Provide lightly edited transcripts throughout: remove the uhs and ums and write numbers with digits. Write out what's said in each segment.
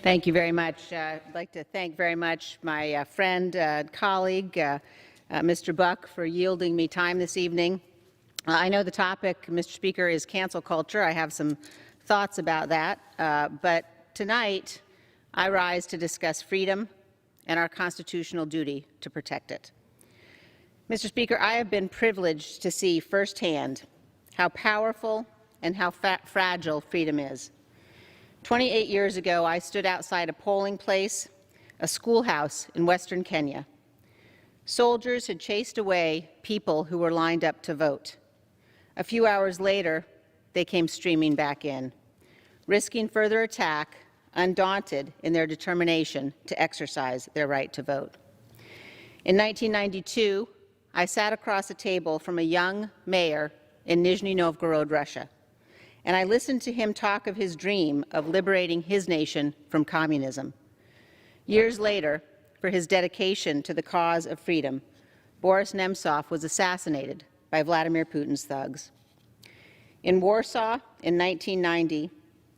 Thank you very much. I'd like to thank very much my friend, colleague, Mr. Buck, for yielding me time this evening. I know the topic, Mr. Speaker, is cancel culture. I have some thoughts about that. But tonight, I rise to discuss freedom and our constitutional duty to protect it. Mr. Speaker, I have been privileged to see firsthand how powerful and how fragile freedom is. 28 years ago, I stood outside a polling place, a schoolhouse in western Kenya. Soldiers had chased away people who were lined up to vote. A few hours later, they came streaming back in, risking further attack, undaunted in their determination to exercise their right to vote. In 1992, I sat across a table from a young mayor in Nizhny Novgorod, Russia, and I listened to him talk of his dream of liberating his nation from communism. Years later, for his dedication to the cause of freedom, Boris Nemtsov was assassinated by Vladimir Putin's thugs. In Warsaw in 1990,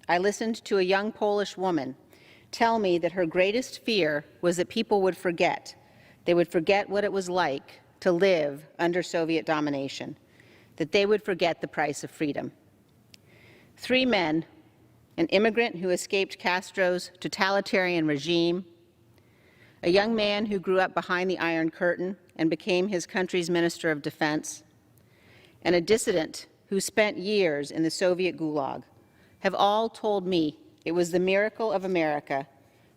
I listened to a young Polish woman tell me that her greatest fear was that people would forget. They would forget what it was like to live under Soviet domination, that they would forget the price of freedom. 3 men, an immigrant who escaped Castro's totalitarian regime, a young man who grew up behind the Iron Curtain and became his country's Minister of Defense, and a dissident who spent years in the Soviet Gulag, have all told me it was the miracle of America,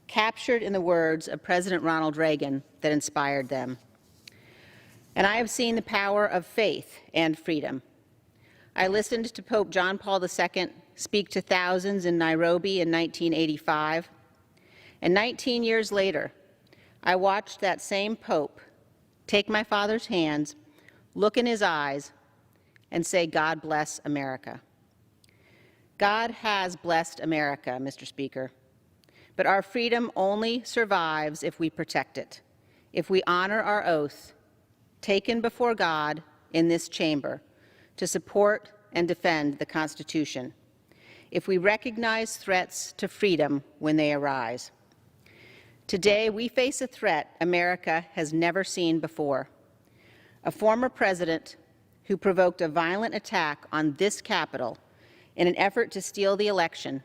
captured in the words of President Ronald Reagan, that inspired them. And I have seen the power of faith and freedom. I listened to Pope John Paul II speak to thousands in Nairobi in 1985, and 19 years later, I watched that same Pope take my father's hands, look in his eyes, and say, "God bless America." God has blessed America, Mr. Speaker, but our freedom only survives if we protect it, if we honor our oath taken before God in this chamber to support and defend the Constitution, if we recognize threats to freedom when they arise. Today, we face a threat America has never seen before. A former president who provoked a violent attack on this Capitol in an effort to steal the election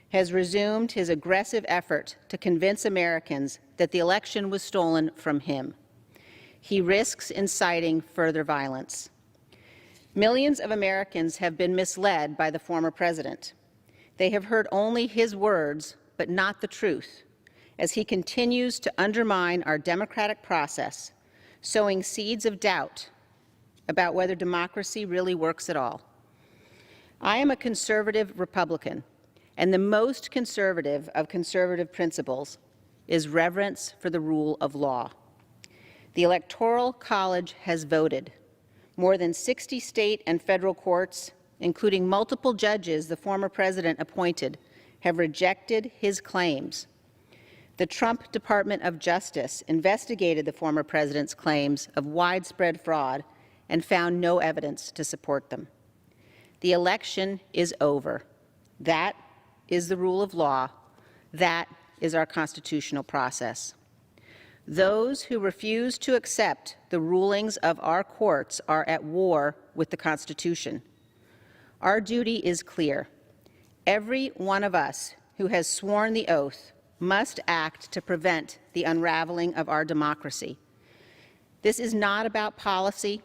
has resumed his aggressive effort to convince Americans that the election was stolen from him. He risks inciting further violence. Millions of Americans have been misled by the former president. They have heard only his words, but not the truth, as he continues to undermine our democratic process, sowing seeds of doubt about whether democracy really works at all. I am a conservative Republican, and the most conservative of conservative principles is reverence for the rule of law. The Electoral College has voted. More than 60 state and federal courts, including multiple judges the former president appointed, have rejected his claims. The Trump Department of Justice investigated the former president's claims of widespread fraud and found no evidence to support them. The election is over. That is the rule of law. That is our constitutional process. Those who refuse to accept the rulings of our courts are at war with the Constitution. Our duty is clear. Every one of us who has sworn the oath must act to prevent the unraveling of our democracy. This is not about policy.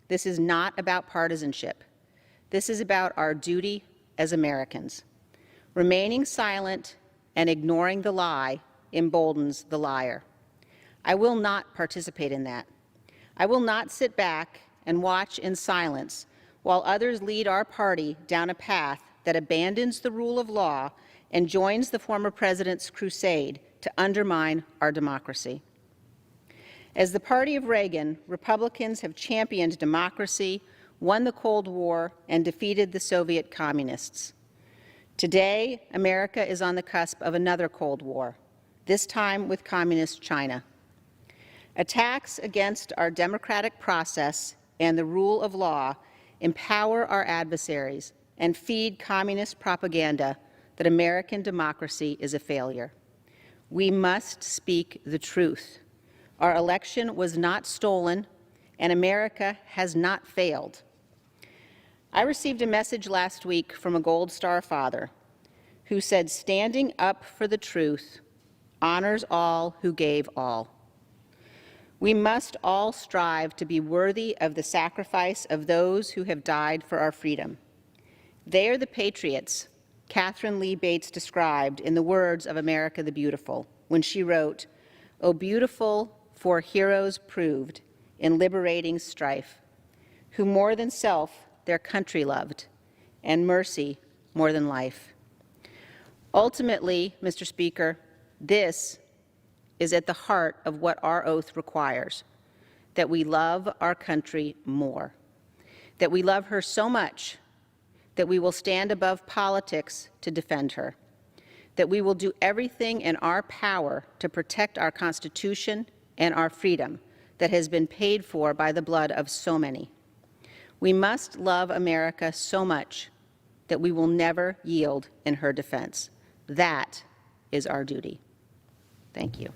This is not about partisanship. This is about our duty as Americans. Remaining silent and ignoring the lie emboldens the liar. I will not participate in that. I will not sit back and watch in silence while others lead our party down a path that abandons the rule of law and joins the former president's crusade to undermine our democracy. As the party of Reagan, Republicans have championed democracy, won the Cold War, and defeated the Soviet communists. Today, America is on the cusp of another Cold War, this time with communist China. Attacks against our democratic process and the rule of law empower our adversaries and feed communist propaganda that American democracy is a failure. We must speak the truth. Our election was not stolen, and America has not failed. I received a message last week from a Gold Star father who said, "Standing up for the truth honors all who gave all." We must all strive to be worthy of the sacrifice of those who have died for our freedom. They are the patriots Catherine Lee Bates described in the words of America the Beautiful when she wrote, "O beautiful for heroes proved in liberating strife, who more than self their country loved, and mercy more than life." Ultimately, Mr. Speaker, this is at the heart of what our oath requires, that we love our country more, that we love her so much that we will stand above politics to defend her, that we will do everything in our power to protect our Constitution and our freedom that has been paid for by the blood of so many. We must love America so much that we will never yield in her defense. That is our duty. Thank you.